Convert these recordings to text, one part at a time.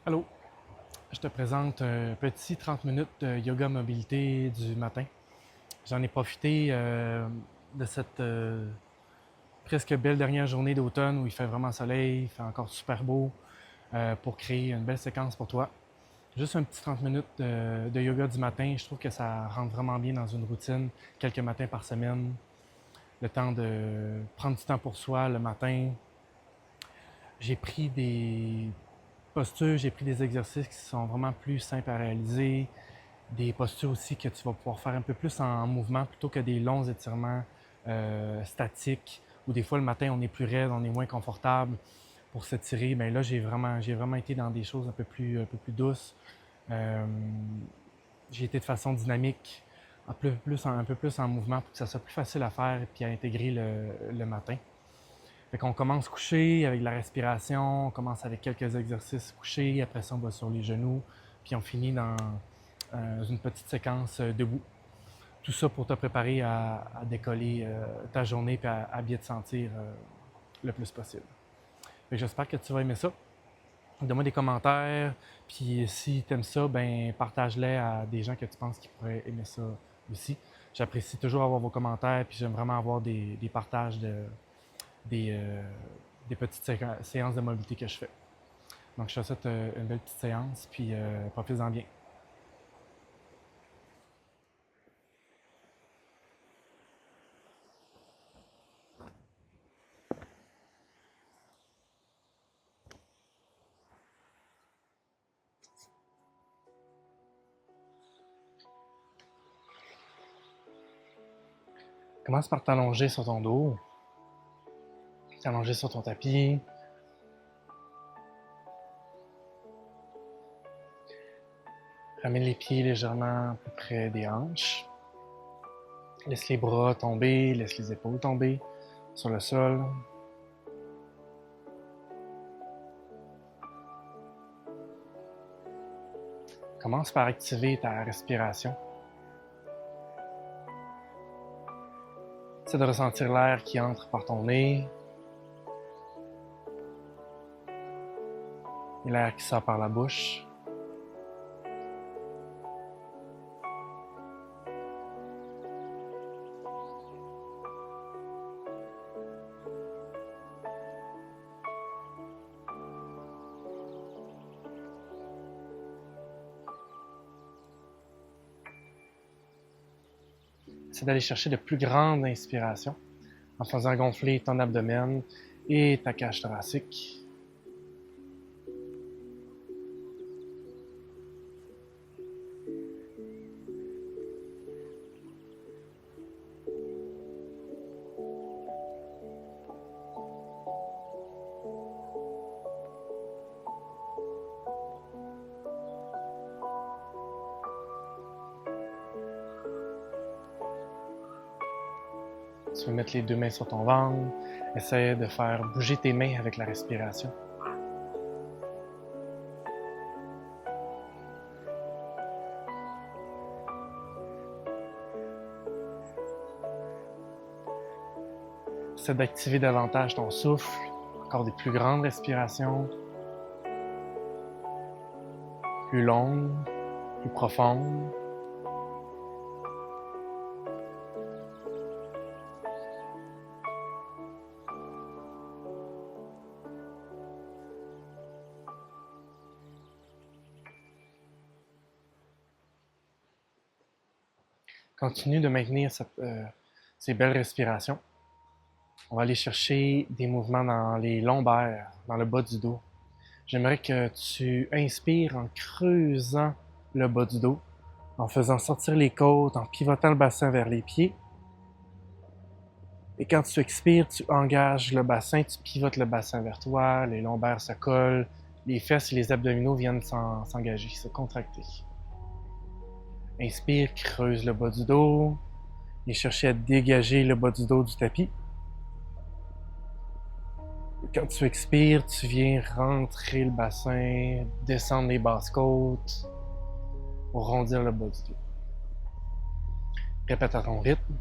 Allô, je te présente un petit 30 minutes de yoga mobilité du matin. J'en ai profité de cette presque belle dernière journée d'automne où il fait vraiment soleil, il fait encore super beau pour créer une belle séquence pour toi. Juste un petit 30 minutes de yoga du matin, je trouve que ça rentre vraiment bien dans une routine, quelques matins par semaine. Le temps de prendre du temps pour soi le matin. J'ai pris des postures, j'ai pris des exercices qui sont vraiment plus simples à réaliser, des postures aussi que tu vas pouvoir faire un peu plus en mouvement plutôt que des longs étirements statiques où des fois le matin on est plus raide, on est moins confortable pour s'étirer. Mais là j'ai vraiment été dans des choses un peu plus douces. Euh, j'ai été de façon dynamique, un peu plus en mouvement pour que ça soit plus facile à faire et puis à intégrer le matin. Fait qu'on commence couché avec la respiration, on commence avec quelques exercices couchés, après ça on va sur les genoux, puis on finit dans une petite séquence debout. Tout ça pour te préparer à décoller ta journée et à bien te sentir le plus possible. J'espère que tu vas aimer ça. Donne-moi des commentaires, puis si tu aimes ça, ben partage-les à des gens que tu penses qui pourraient aimer ça aussi. J'apprécie toujours avoir vos commentaires, puis j'aime vraiment avoir des partages des, euh, des petites séances de mobilité que je fais. Donc je te souhaite une belle petite séance, puis profite-en bien. Commence par t'allonger sur ton dos, t'allonger sur ton tapis. Ramène les pieds légèrement plus près des hanches. Laisse les bras tomber, laisse les épaules tomber sur le sol. Commence par activer ta respiration. C'est de ressentir l'air qui entre par ton nez et l'air qui sort par la bouche. C'est d'aller chercher de plus grandes inspirations en faisant gonfler ton abdomen et ta cage thoracique. Tu peux mettre les deux mains sur ton ventre. Essaie de faire bouger tes mains avec la respiration. Essaie d'activer davantage ton souffle. Encore des plus grandes respirations. Plus longues, plus profondes. Continue de maintenir ces belles respirations. On va aller chercher des mouvements dans les lombaires, dans le bas du dos. J'aimerais que tu inspires en creusant le bas du dos, en faisant sortir les côtes, en pivotant le bassin vers les pieds. Et quand tu expires, tu engages le bassin, tu pivotes le bassin vers toi, les lombaires se collent, les fesses et les abdominaux viennent s'engager, se contracter. Inspire, creuse le bas du dos et chercher à dégager le bas du dos du tapis. Quand tu expires, tu viens rentrer le bassin, descendre les basses côtes pour rondir le bas du dos. Répète à ton rythme.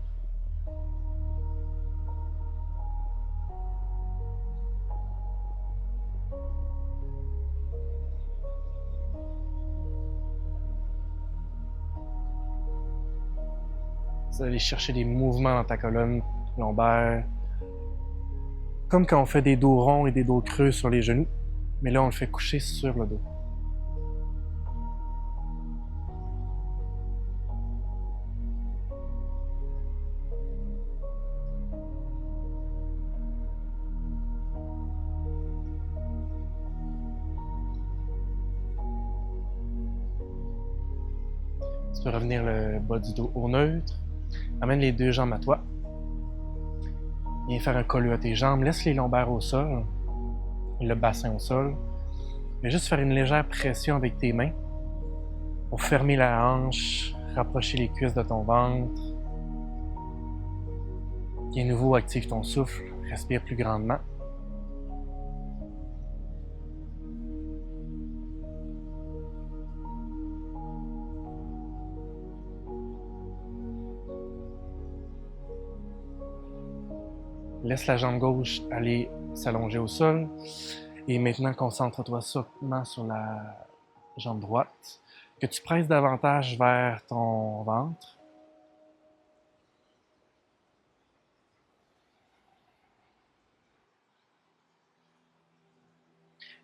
Tu vas aller chercher des mouvements dans ta colonne lombaire. Comme quand on fait des dos ronds et des dos creux sur les genoux, mais là on le fait coucher sur le dos. Tu peux revenir le bas du dos au neutre. Amène les deux jambes à toi. Viens faire un collier à tes jambes. Laisse les lombaires au sol, le bassin au sol. Mais juste faire une légère pression avec tes mains pour fermer la hanche, rapprocher les cuisses de ton ventre. Et à nouveau, active ton souffle. Respire plus grandement. Laisse la jambe gauche aller s'allonger au sol. Et maintenant, concentre-toi seulement sur la jambe droite. Que tu presses davantage vers ton ventre.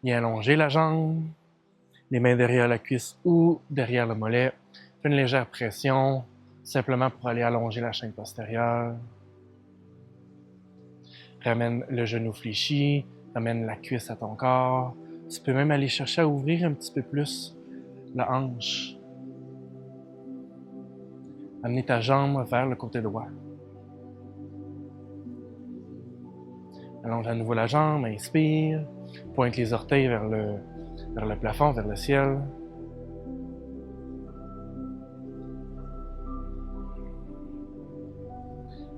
Viens allonger la jambe. Les mains derrière la cuisse ou derrière le mollet. Fais une légère pression, simplement pour aller allonger la chaîne postérieure. Ramène le genou fléchi, ramène la cuisse à ton corps. Tu peux même aller chercher à ouvrir un petit peu plus la hanche. Amener ta jambe vers le côté droit. Allonge à nouveau la jambe, inspire. Pointe les orteils vers le plafond, vers le ciel.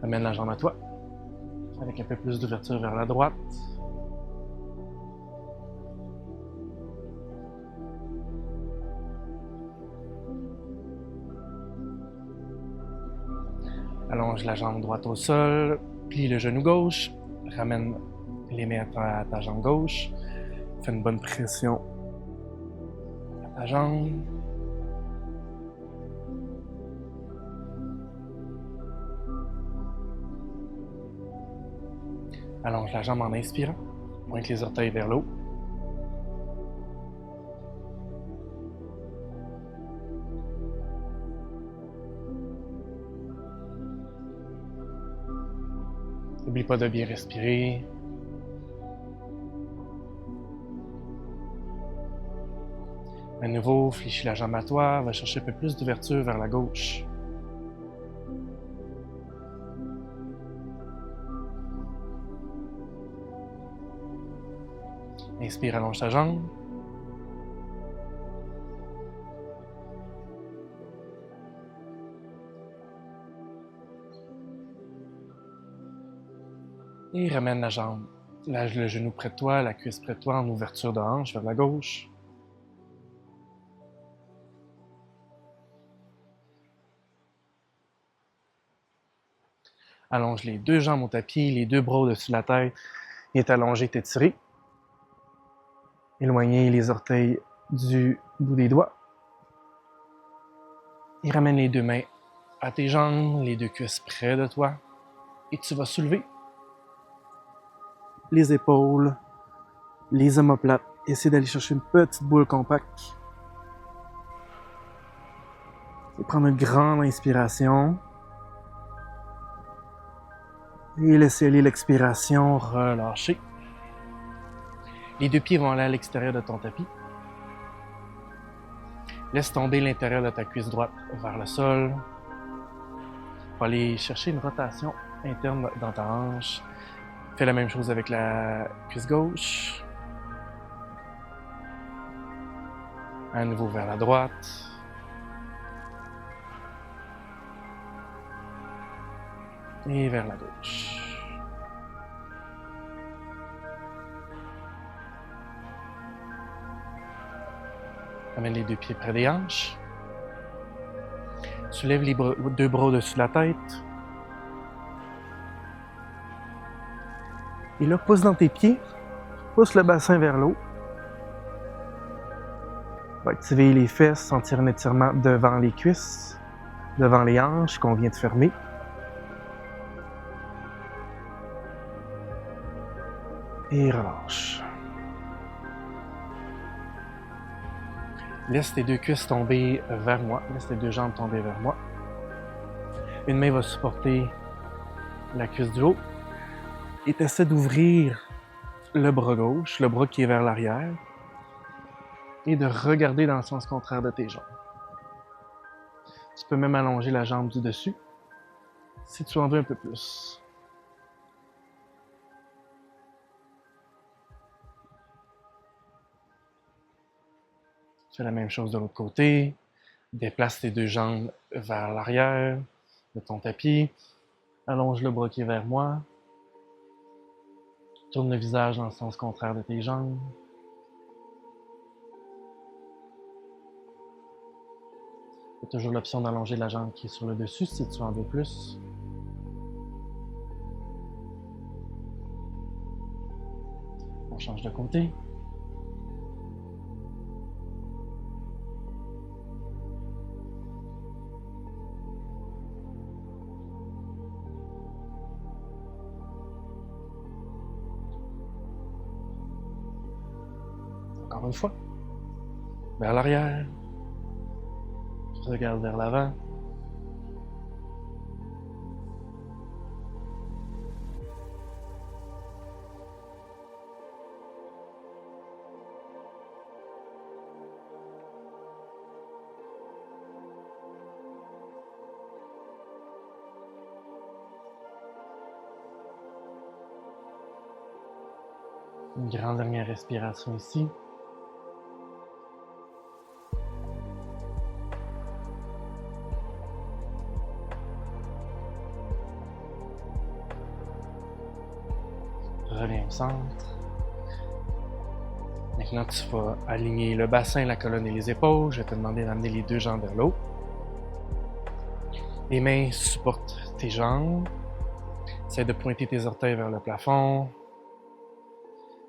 Amène la jambe à toi, avec un peu plus d'ouverture vers la droite. Allonge la jambe droite au sol, plie le genou gauche, ramène les mains à ta jambe gauche, fais une bonne pression à ta jambe. Allonge la jambe en inspirant, pointe les orteils vers le haut. N'oublie pas de bien respirer. À nouveau, fléchis la jambe à toi, va chercher un peu plus d'ouverture vers la gauche. Inspire, allonge ta jambe. Et ramène la jambe, le genou près de toi, la cuisse près de toi en ouverture de hanche vers la gauche. Allonge les deux jambes au tapis, les deux bras au-dessus de la tête. Viens t'allonger, t'étirer. Éloigner les orteils du bout des doigts. Et ramène les deux mains à tes jambes, les deux cuisses près de toi. Et tu vas soulever les épaules, les omoplates. Essaie d'aller chercher une petite boule compacte. Et prendre une grande inspiration. Et laisser aller l'expiration, relâcher. Les deux pieds vont aller à l'extérieur de ton tapis. Laisse tomber l'intérieur de ta cuisse droite vers le sol. Tu vas aller chercher une rotation interne dans ta hanche. Fais la même chose avec la cuisse gauche. À nouveau vers la droite. Et vers la gauche. Amène les deux pieds près des hanches. Soulève les deux bras au-dessus de la tête. Et là, pousse dans tes pieds. Pousse le bassin vers l'eau. Va activer les fesses, sentir un étirement devant les cuisses, devant les hanches qu'on vient de fermer. Et relâche. Laisse tes deux cuisses tomber vers moi. Laisse tes deux jambes tomber vers moi. Une main va supporter la cuisse du haut. Et tu essaies d'ouvrir le bras gauche, le bras qui est vers l'arrière. Et de regarder dans le sens contraire de tes jambes. Tu peux même allonger la jambe du dessus si tu en veux un peu plus. Fais la même chose de l'autre côté. Déplace tes deux jambes vers l'arrière de ton tapis. Allonge le bras qui est vers moi. Tourne le visage dans le sens contraire de tes jambes. Tu as toujours l'option d'allonger la jambe qui est sur le dessus si tu en veux plus. On change de côté. Encore une fois. Vers l'arrière. Regarde vers l'avant. Une grande dernière respiration ici. Reviens au centre. Maintenant, tu vas aligner le bassin, la colonne et les épaules. Je vais te demander d'amener les deux jambes vers l'eau. Les mains supportent tes jambes. Essaye de pointer tes orteils vers le plafond.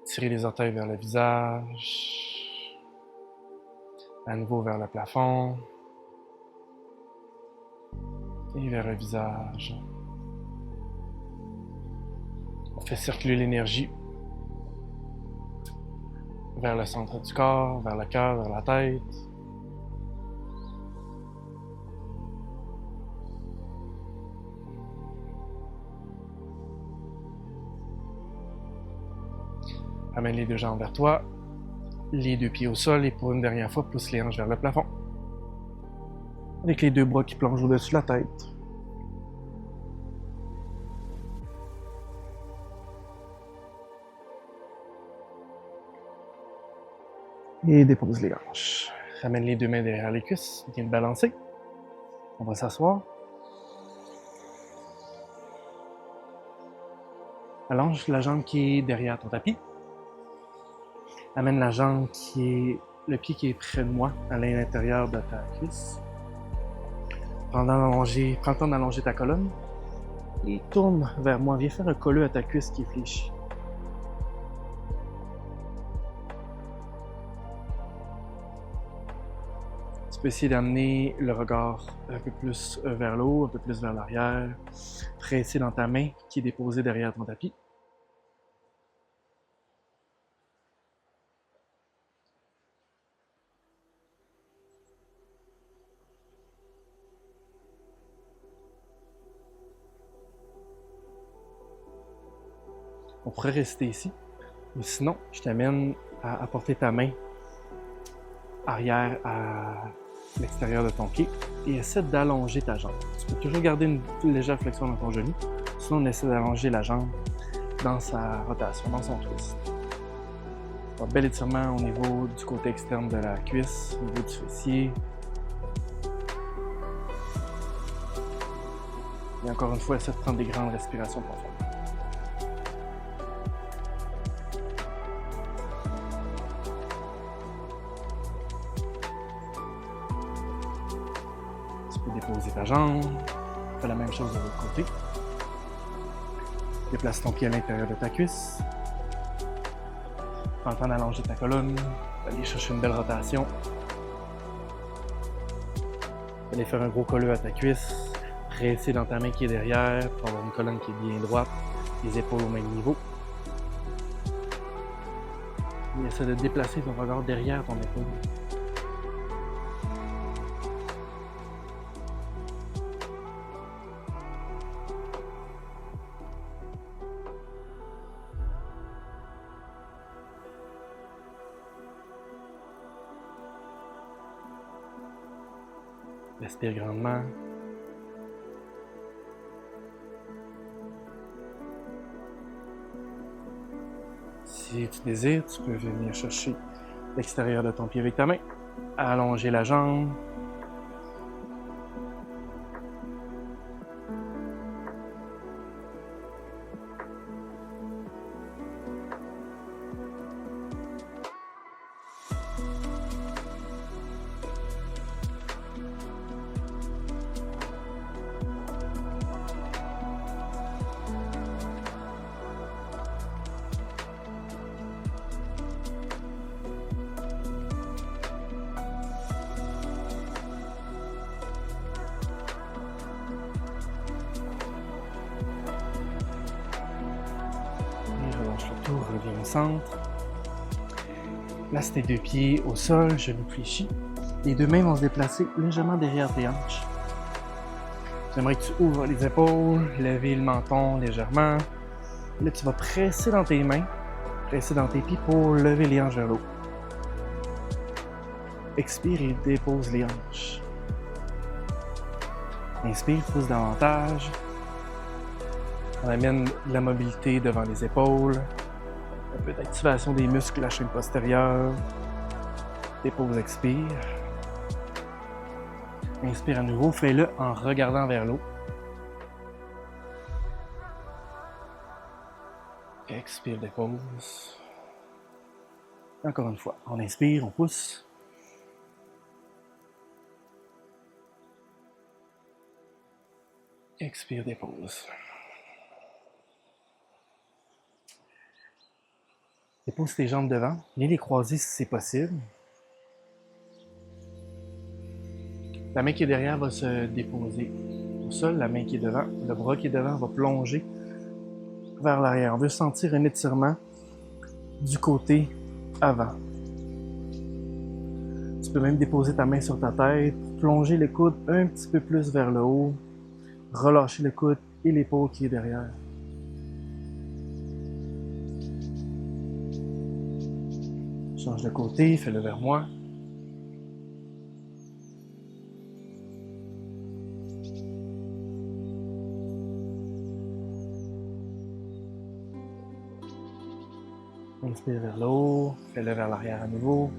Tirer les orteils vers le visage. À nouveau vers le plafond. Et vers le visage. On fait circuler l'énergie vers le centre du corps, vers le cœur, vers la tête. Amène les deux jambes vers toi, les deux pieds au sol et pour une dernière fois, pousse les hanches vers le plafond. Avec les deux bras qui plongent au-dessus de la tête. Et dépose les hanches. Ramène les deux mains derrière les cuisses, viens de balancer. On va s'asseoir. Allonge la jambe qui est derrière ton tapis. Amène la jambe qui est le pied qui est près de moi, à l'intérieur de ta cuisse. Prends le temps d'allonger ta colonne et tourne vers moi. Viens faire un colleux à ta cuisse qui est fléchie. Tu peux essayer d'amener le regard un peu plus vers le haut, un peu plus vers l'arrière. Presser dans ta main qui est déposée derrière ton tapis. On pourrait rester ici, ou sinon, je t'amène à apporter ta main arrière à l'extérieur de ton pied et essaie d'allonger ta jambe. Tu peux toujours garder une légère flexion dans ton genou, sinon on essaie d'allonger la jambe dans sa rotation, dans son twist. Un bel étirement au niveau du côté externe de la cuisse, au niveau du fessier. Et encore une fois, essaie de prendre des grandes respirations profondes. Déposer ta jambe, fais la même chose de l'autre côté. Déplace ton pied à l'intérieur de ta cuisse. Prends le temps d'allonger ta colonne, aller chercher une belle rotation. Aller faire un gros colleux à ta cuisse, presser dans ta main qui est derrière pour avoir une colonne qui est bien droite, les épaules au même niveau. Et essaie de déplacer ton regard derrière ton épaule. Respire grandement. Si tu désires, tu peux venir chercher l'extérieur de ton pied avec ta main. Allonger la jambe. Relâche le tout, reviens au centre. Place tes deux pieds au sol, genoux fléchis. Les deux mains vont se déplacer légèrement derrière tes hanches. J'aimerais que tu ouvres les épaules, lever le menton légèrement. Là, tu vas presser dans tes mains, presser dans tes pieds pour lever les hanches vers l'eau. Expire et dépose les hanches. Inspire, pousse davantage. On amène de la mobilité devant les épaules. Un peu d'activation des muscles de la chaîne postérieure. Dépose, expire. Inspire à nouveau, fais-le en regardant vers l'eau. Expire, dépose. Encore une fois, on inspire, on pousse. Expire, dépose. Dépose tes jambes devant. Viens les croiser si c'est possible. La main qui est derrière va se déposer au sol. La main qui est devant, le bras qui est devant va plonger vers l'arrière. On veut sentir un étirement du côté avant. Tu peux même déposer ta main sur ta tête, plonger le coude un petit peu plus vers le haut, relâcher le coude et l'épaule qui est derrière. Change de côté, fais-le vers moi. Inspire vers le haut, fais-le vers l'arrière à nouveau.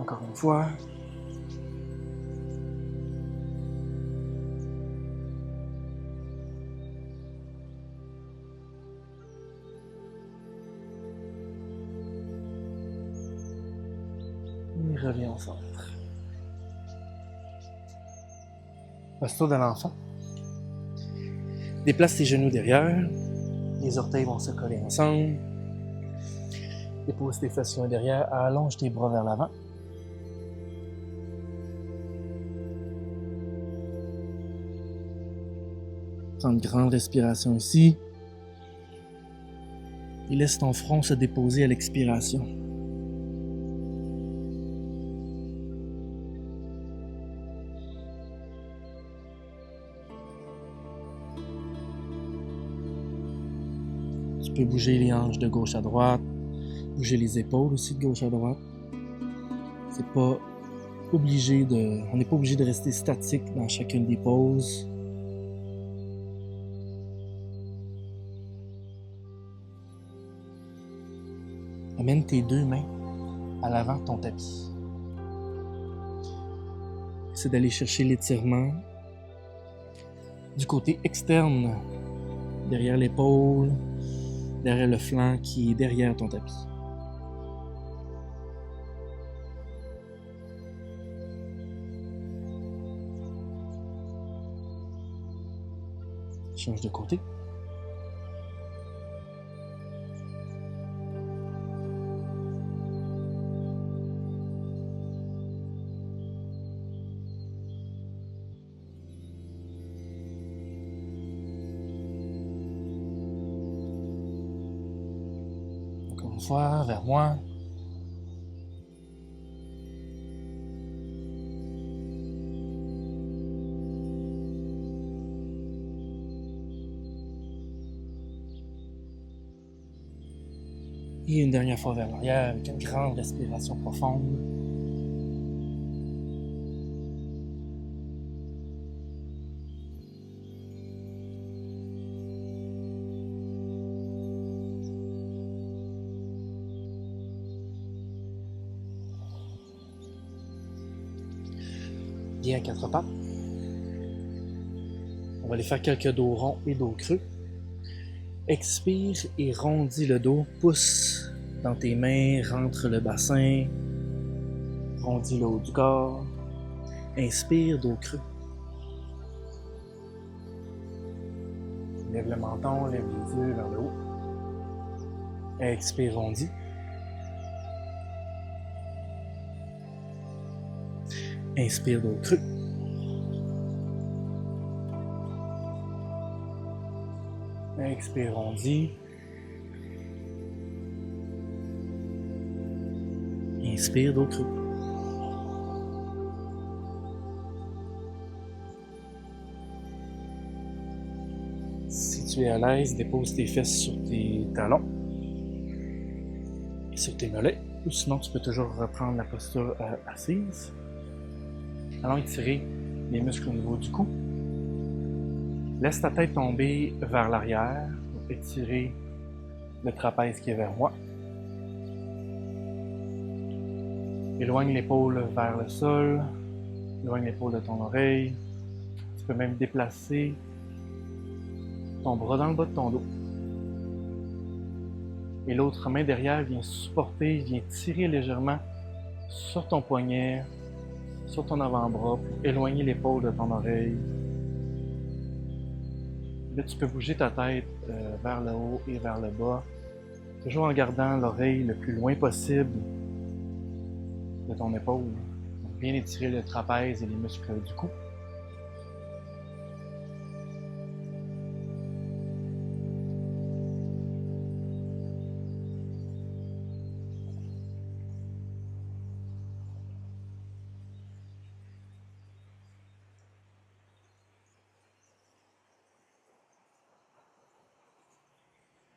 Encore une fois. Et reviens au centre. Posture de l'enfant. Déplace tes genoux derrière. Les orteils vont se coller ensemble. Dépose tes fesses loin derrière. Allonge tes bras vers l'avant. Prends une grande respiration ici. Et laisse ton front se déposer à l'expiration. Tu peux bouger les hanches de gauche à droite, bouger les épaules aussi de gauche à droite. On n'est pas obligé de rester statique dans chacune des poses. Amène tes deux mains à l'avant de ton tapis. Essaie d'aller chercher l'étirement du côté externe, derrière l'épaule, derrière le flanc qui est derrière ton tapis. Change de côté. une fois vers moi. Et une dernière fois vers l'arrière avec une grande respiration profonde. Bien à quatre pattes. On va aller faire quelques dos ronds et dos creux. Expire et rondis le dos. Pousse dans tes mains, rentre le bassin. Rondis le haut du corps. Inspire, dos creux. Lève le menton, lève les yeux vers le haut. Expire, rondis. Inspire, dos creux. Expire, rondis. Inspire, dos creux. Si tu es à l'aise, dépose tes fesses sur tes talons et sur tes mollets. Ou sinon, tu peux toujours reprendre la posture assise. Allons étirer les muscles au niveau du cou. Laisse ta tête tomber vers l'arrière pour étirer le trapèze qui est vers moi. Éloigne l'épaule vers le sol. Éloigne l'épaule de ton oreille. Tu peux même déplacer ton bras dans le bas de ton dos. Et l'autre main derrière vient supporter, vient tirer légèrement sur ton poignet, sur ton avant-bras pour éloigner l'épaule de ton oreille. Là, tu peux bouger ta tête vers le haut et vers le bas, toujours en gardant l'oreille le plus loin possible de ton épaule. Donc, bien étirer le trapèze et les muscles du cou.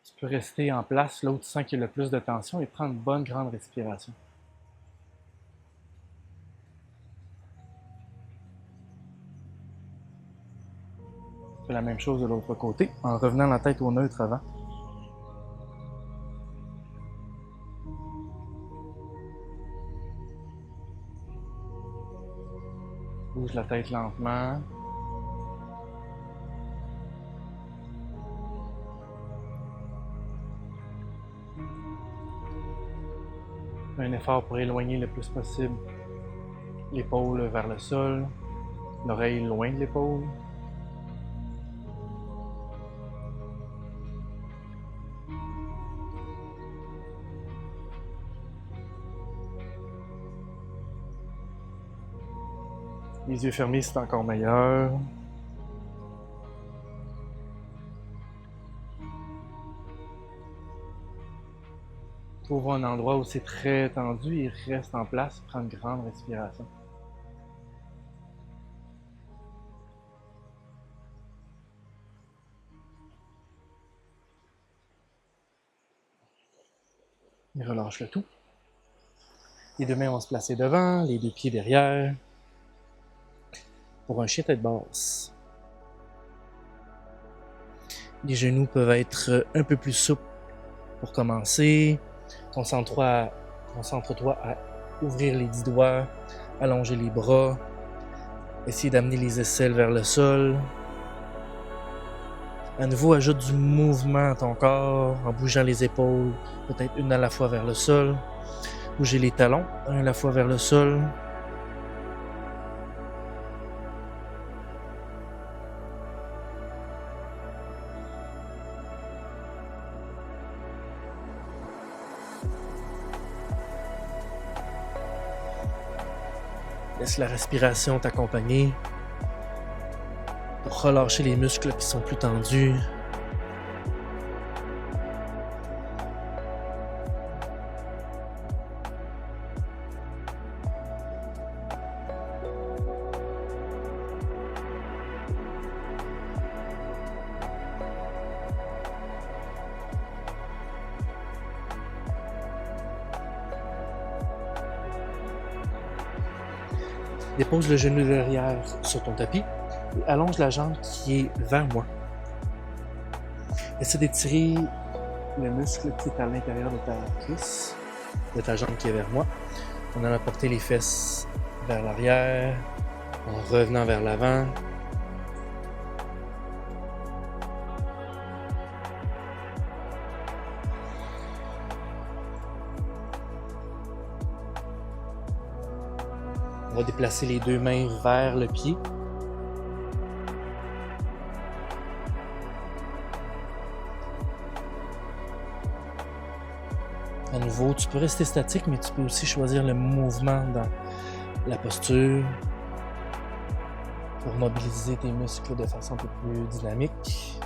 Tu peux rester en place là où tu sens qu'il y a le plus de tension et prendre une bonne grande respiration. Fais la même chose de l'autre côté en revenant la tête au neutre avant. Bouge la tête lentement. Fais un effort pour éloigner le plus possible l'épaule vers le sol, l'oreille loin de l'épaule. Les yeux fermés, c'est encore meilleur. Trouve un endroit où c'est très tendu et reste en place, prends une grande respiration. Et relâche le tout. Les deux mains vont se placer devant, les deux pieds derrière. Pour un chien tête basse. Les genoux peuvent être un peu plus souples pour commencer. Concentre-toi à ouvrir les 10 doigts, allonger les bras, essayer d'amener les aisselles vers le sol. À nouveau, ajoute du mouvement à ton corps en bougeant les épaules, peut-être une à la fois vers le sol. Bouger les talons, un à la fois vers le sol. Laisse la respiration t'accompagner pour relâcher les muscles qui sont plus tendus. Dépose le genou derrière sur ton tapis et allonge la jambe qui est vers moi. Essaie d'étirer le muscle qui est à l'intérieur de ta cuisse, de ta jambe qui est vers moi, en allant porter les fesses vers l'arrière, en revenant vers l'avant. On va déplacer les deux mains vers le pied. À nouveau, tu peux rester statique, mais tu peux aussi choisir le mouvement dans la posture pour mobiliser tes muscles de façon un peu plus dynamique.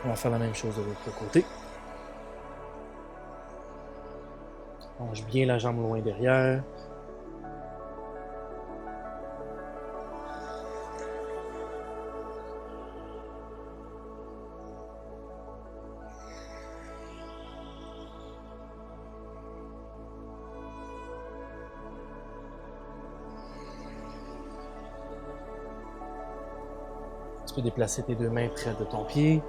On va faire la même chose de l'autre côté. Range bien la jambe loin derrière. Tu peux déplacer tes deux mains près de ton pied.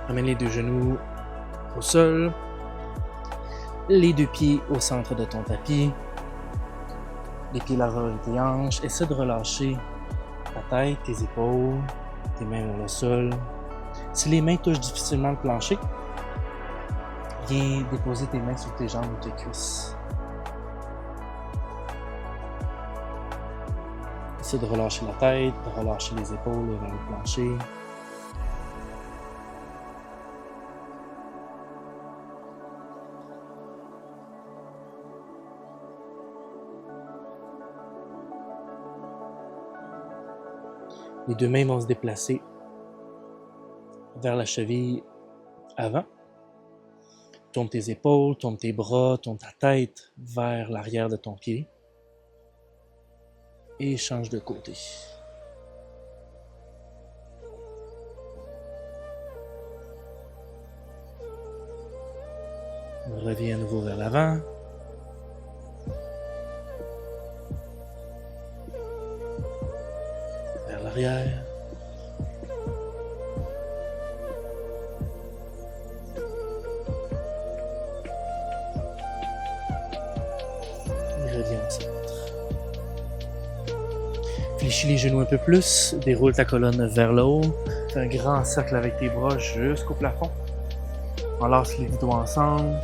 Ramène les deux genoux au sol, les deux pieds au centre de ton tapis, les pieds largeurs de tes hanches. Essaie de relâcher ta tête, tes épaules, tes mains vers le sol. Si les mains touchent difficilement le plancher, viens déposer tes mains sur tes jambes ou tes cuisses. Essaie de relâcher la tête, de relâcher les épaules vers le plancher. Les deux mains vont se déplacer vers la cheville avant. Tourne tes épaules, tourne tes bras, tourne ta tête vers l'arrière de ton pied. Et change de côté. Reviens à nouveau vers l'avant. Vers l'arrière. Et reviens au centre. Fléchis les genoux un peu plus, déroule ta colonne vers le haut, fais un grand cercle avec tes bras jusqu'au plafond. Enlace les doigts ensemble.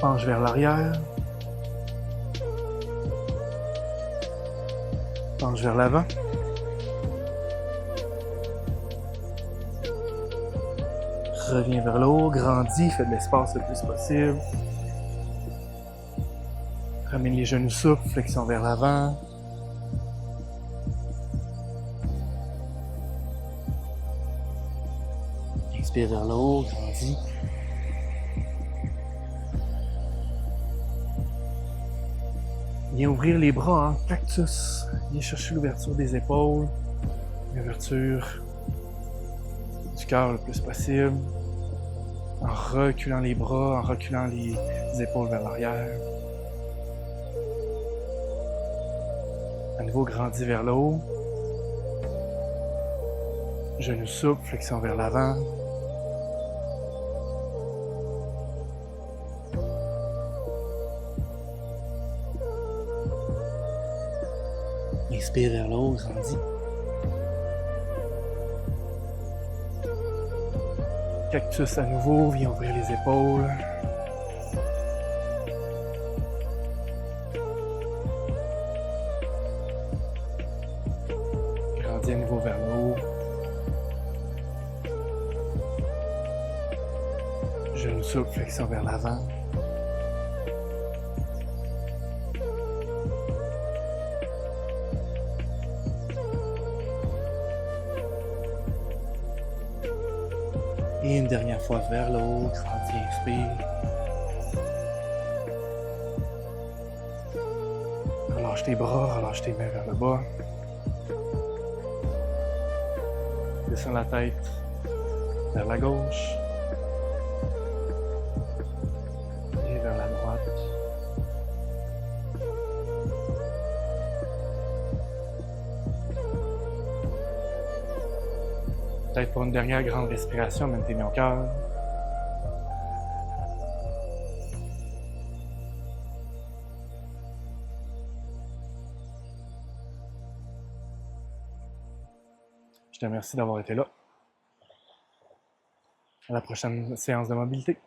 Penche vers l'arrière. Penche vers l'avant. Reviens vers le haut, grandis, fais de l'espace le plus possible. Ramène les genoux souples, flexion vers l'avant. Inspire vers le haut, grandis. Viens ouvrir les bras en cactus. Viens chercher l'ouverture des épaules, l'ouverture du cœur le plus possible. En reculant les bras, en reculant les épaules vers l'arrière. À nouveau, grandis vers le haut. Genoux souples, flexion vers l'avant. Inspire vers le haut, grandis. Cactus à nouveau, viens ouvrir les épaules. Grandis à nouveau vers le haut. Deuxième souffle, flexion vers l'avant. Et une dernière fois vers l'autre, anti-inspire. Relâche tes bras, relâche tes mains vers le bas. Descends la tête vers la gauche et vers la droite. Peut-être pour une dernière grande respiration, même tes mains au cœur. Je te remercie d'avoir été là. À la prochaine séance de mobilité.